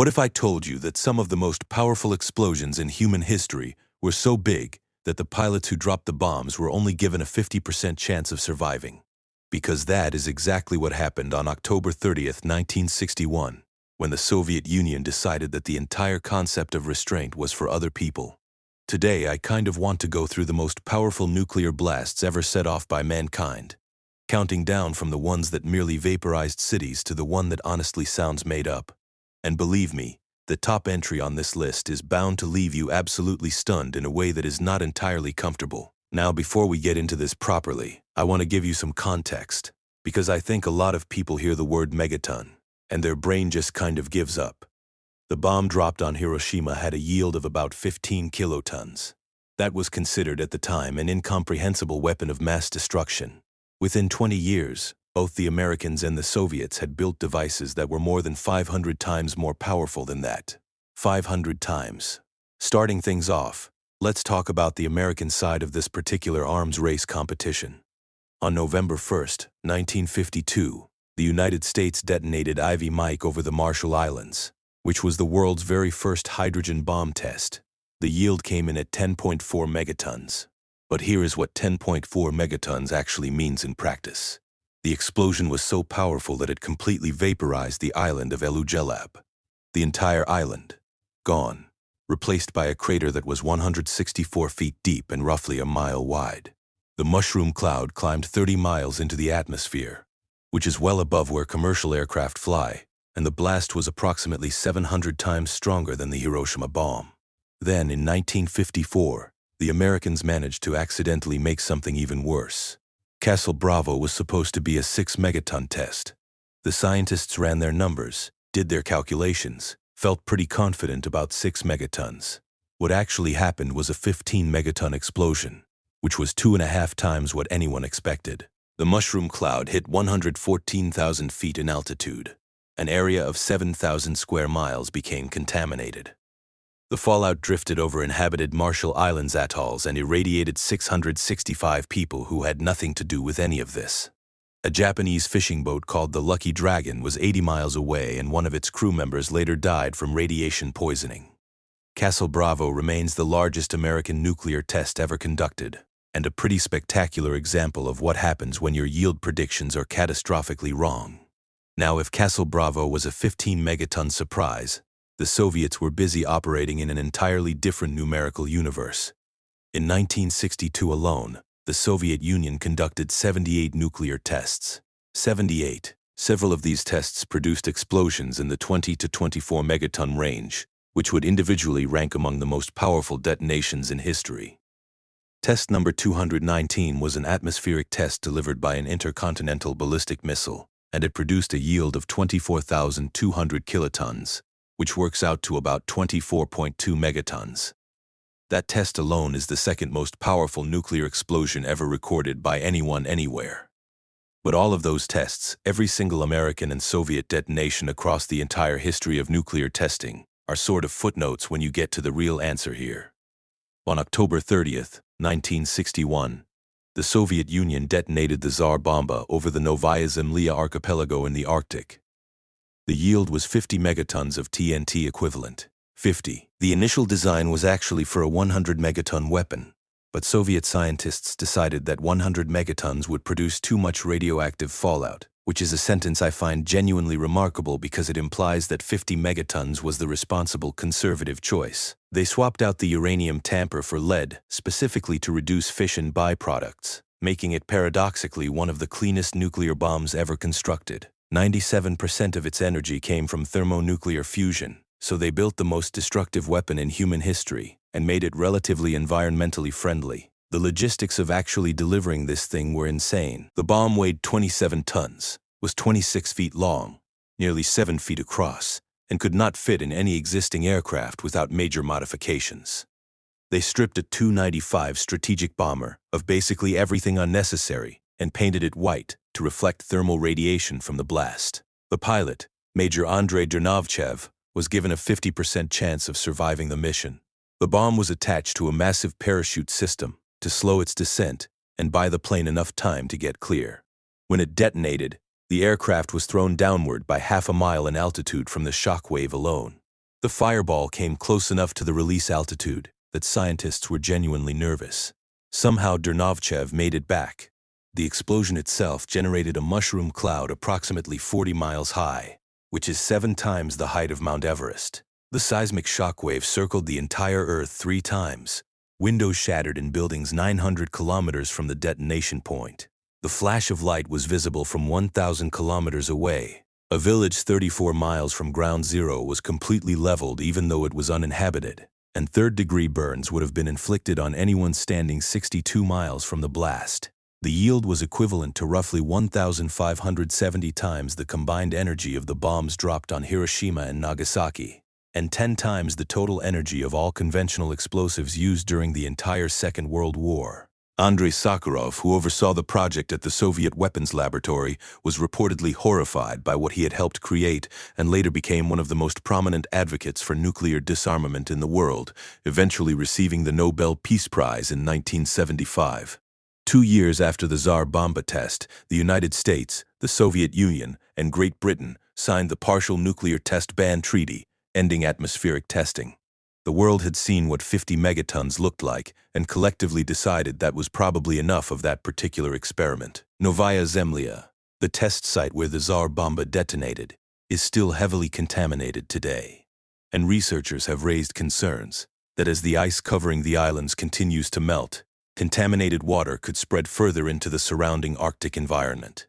What if I told you that some of the most powerful explosions in human history were so big that the pilots who dropped the bombs were only given a 50% chance of surviving? Because that is exactly what happened on October 30th, 1961, when the Soviet Union decided that the entire concept of restraint was for other people. Today, I kind of want to go through the most powerful nuclear blasts ever set off by mankind, counting down from the ones that merely vaporized cities to the one that honestly sounds made up. And believe me, the top entry on this list is bound to leave you absolutely stunned in a way that is not entirely comfortable. Now, before we get into this properly, I want to give you some context, because I think a lot of people hear the word megaton, and their brain just kind of gives up. The bomb dropped on Hiroshima had a yield of about 15 kilotons. That was considered at the time an incomprehensible weapon of mass destruction. Within 20 years, both the Americans and the Soviets had built devices that were more than 500 times more powerful than that. 500 times. Starting things off, let's talk about the American side of this particular arms race competition. On November 1st, 1952, the United States detonated Ivy Mike over the Marshall Islands, which was the world's very first hydrogen bomb test. The yield came in at 10.4 megatons. But here is what 10.4 megatons actually means in practice. The explosion was so powerful that it completely vaporized the island of Elugelab. The entire island, gone, replaced by a crater that was 164 feet deep and roughly a mile wide. The mushroom cloud climbed 30 miles into the atmosphere, which is well above where commercial aircraft fly, and the blast was approximately 700 times stronger than the Hiroshima bomb. Then, in 1954, the Americans managed to accidentally make something even worse. Castle Bravo was supposed to be a 6-megaton test. The scientists ran their numbers, did their calculations, felt pretty confident about 6 megatons. What actually happened was a 15-megaton explosion, which was 2.5 times what anyone expected. The mushroom cloud hit 114,000 feet in altitude. An area of 7,000 square miles became contaminated. The fallout drifted over inhabited Marshall Islands atolls and irradiated 665 people who had nothing to do with any of this. A Japanese fishing boat called the Lucky Dragon was 80 miles away, and one of its crew members later died from radiation poisoning. Castle Bravo remains the largest American nuclear test ever conducted, and a pretty spectacular example of what happens when your yield predictions are catastrophically wrong. Now, if Castle Bravo was a 15-megaton surprise, the Soviets were busy operating in an entirely different numerical universe. In 1962 alone, the Soviet Union conducted 78 nuclear tests. 78. Several of these tests produced explosions in the 20 to 24 megaton range, which would individually rank among the most powerful detonations in history. Test number 219 was an atmospheric test delivered by an intercontinental ballistic missile, and it produced a yield of 24,200 kilotons, which works out to about 24.2 megatons. That test alone is the second most powerful nuclear explosion ever recorded by anyone anywhere. But all of those tests, every single American and Soviet detonation across the entire history of nuclear testing, are sort of footnotes when you get to the real answer here. On October 30th, 1961, the Soviet Union detonated the Tsar Bomba over the Novaya Zemlya archipelago in the Arctic. The yield was 50 megatons of TNT equivalent. 50. The initial design was actually for a 100-megaton weapon, but Soviet scientists decided that 100 megatons would produce too much radioactive fallout, which is a sentence I find genuinely remarkable because it implies that 50 megatons was the responsible conservative choice. They swapped out the uranium tamper for lead, specifically to reduce fission byproducts, making it paradoxically one of the cleanest nuclear bombs ever constructed. 97% of its energy came from thermonuclear fusion, so they built the most destructive weapon in human history and made it relatively environmentally friendly. The logistics of actually delivering this thing were insane. The bomb weighed 27 tons, was 26 feet long, nearly 7 feet across, and could not fit in any existing aircraft without major modifications. They stripped a Tu-95 strategic bomber of basically everything unnecessary and painted it white to reflect thermal radiation from the blast. The pilot, Major Andrei Dernovchev, was given a 50% chance of surviving the mission. The bomb was attached to a massive parachute system to slow its descent and buy the plane enough time to get clear. When it detonated, the aircraft was thrown downward by half a mile in altitude from the shock wave alone. The fireball came close enough to the release altitude that scientists were genuinely nervous. Somehow Dernovchev made it back. The explosion itself generated a mushroom cloud approximately 40 miles high, which is 7 times the height of Mount Everest. The seismic shockwave circled the entire Earth 3 times. Windows shattered in buildings 900 kilometers from the detonation point. The flash of light was visible from 1,000 kilometers away. A village 34 miles from ground zero was completely leveled even though it was uninhabited, and third-degree burns would have been inflicted on anyone standing 62 miles from the blast. The yield was equivalent to roughly 1,570 times the combined energy of the bombs dropped on Hiroshima and Nagasaki, and 10 times the total energy of all conventional explosives used during the entire Second World War. Andrei Sakharov, who oversaw the project at the Soviet Weapons Laboratory, was reportedly horrified by what he had helped create and later became one of the most prominent advocates for nuclear disarmament in the world, eventually receiving the Nobel Peace Prize in 1975. 2 years after the Tsar Bomba test, the United States, the Soviet Union, and Great Britain signed the Partial Nuclear Test Ban Treaty, ending atmospheric testing. The world had seen what 50 megatons looked like and collectively decided that was probably enough of that particular experiment. Novaya Zemlya, the test site where the Tsar Bomba detonated, is still heavily contaminated today. And researchers have raised concerns that as the ice covering the islands continues to melt, contaminated water could spread further into the surrounding Arctic environment.